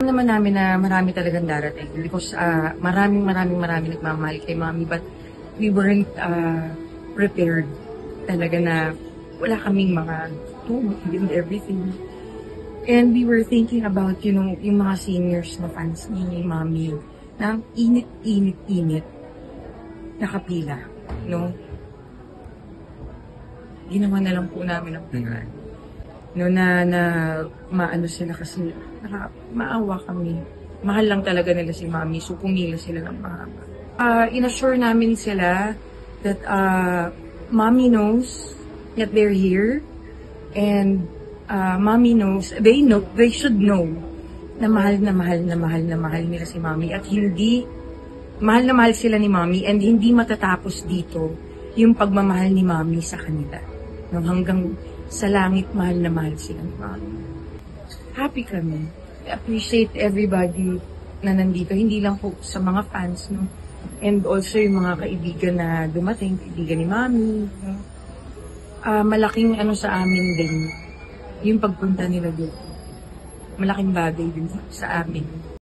naman namin na marami talagang darating because maraming nagmamahal kay Mommy, but we weren't prepared talaga na wala kaming mga food and everything. And we were thinking about, yung mga seniors na fans ni Mommy na init nakapila, no? Ginawa na lang po namin ang paraan. No, na maano sila kasi maawa kami. Mahal lang talaga nila si Mommy, so pumila sila ng mahaba. In-assure namin sila that Mommy knows that they're here, and Mommy knows, they should know na mahal nila si Mommy, at hindi, mahal na mahal sila ni Mommy, and hindi matatapos dito yung pagmamahal ni Mommy sa kanila. No, hanggang sa langit, mahal na mahal sila ni Mommy. Happy kami. I appreciate everybody na nandito, hindi lang po sa mga fans, no? And also yung mga kaibigan na dumating, kaibigan ni Mommy. No? Malaking sa amin din yung pagpunta nila dito. Malaking bagay din sa amin.